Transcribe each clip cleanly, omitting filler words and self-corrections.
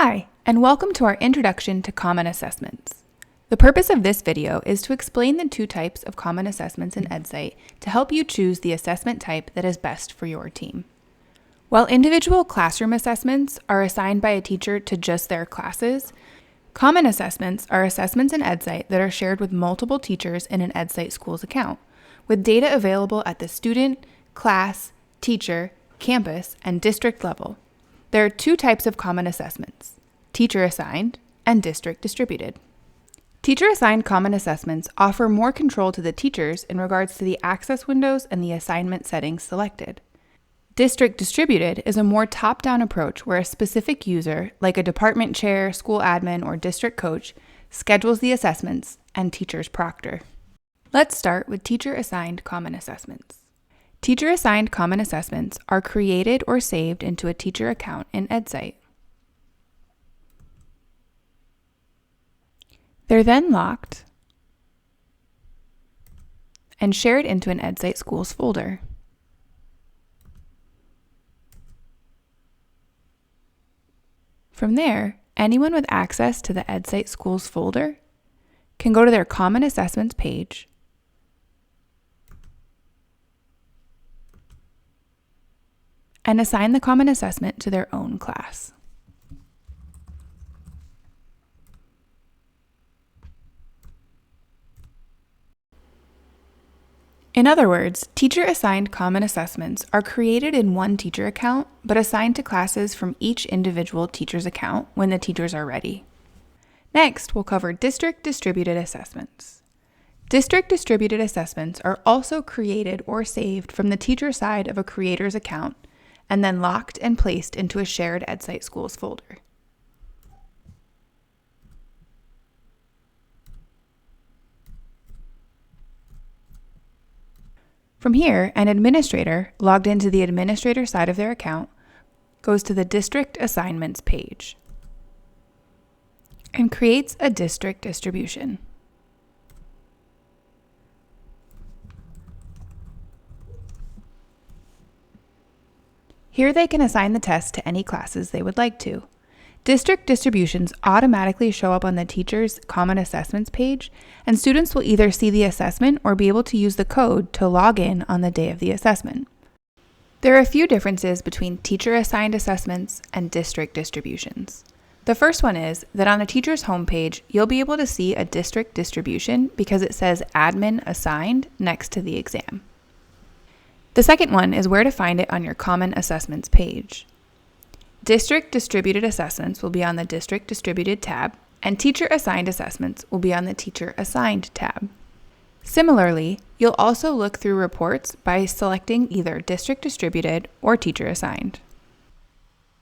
Hi, and welcome to our Introduction to Common Assessments. The purpose of this video is to explain the two types of common assessments in Edcite to help you choose the assessment type that is best for your team. While individual classroom assessments are assigned by a teacher to just their classes, common assessments are assessments in Edcite that are shared with multiple teachers in an Edcite Schools account, with data available at the student, class, teacher, campus, and district level. There are two types of common assessments: teacher-assigned and district-distributed. Teacher-assigned common assessments offer more control to the teachers in regards to the access windows and the assignment settings selected. District-distributed is a more top-down approach where a specific user, like a department chair, school admin, or district coach, schedules the assessments and teachers proctor. Let's start with teacher-assigned common assessments. Teacher-assigned common assessments are created or saved into a teacher account in Edcite. They're then locked and shared into an Edcite Schools folder. From there, anyone with access to the Edcite Schools folder can go to their Common Assessments page and assign the common assessment to their own class. In other words, teacher-assigned common assessments are created in one teacher account, but assigned to classes from each individual teacher's account when the teachers are ready. Next, we'll cover district-distributed assessments. District-distributed assessments are also created or saved from the teacher side of a creator's account, and then locked and placed into a shared Edcite Schools folder. From here, an administrator logged into the administrator side of their account goes to the District Assignments page and creates a district distribution. Here they can assign the test to any classes they would like to. District distributions automatically show up on the teacher's Common Assessments page, and students will either see the assessment or be able to use the code to log in on the day of the assessment. There are a few differences between teacher-assigned assessments and district distributions. The first one is that on a teacher's homepage, you'll be able to see a district distribution because it says Admin Assigned next to the exam. The second one is where to find it on your Common Assessments page. District Distributed Assessments will be on the District Distributed tab, and Teacher Assigned Assessments will be on the Teacher Assigned tab. Similarly, you'll also look through reports by selecting either District Distributed or Teacher Assigned.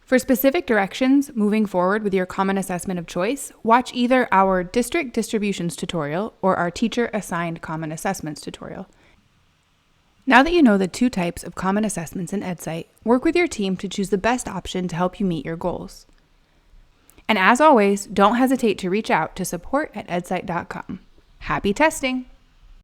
For specific directions moving forward with your common assessment of choice, watch either our District Distributions tutorial or our Teacher Assigned Common Assessments tutorial. Now that you know the two types of common assessments in Edcite, work with your team to choose the best option to help you meet your goals. And as always, don't hesitate to reach out to support@edcite.com. Happy testing!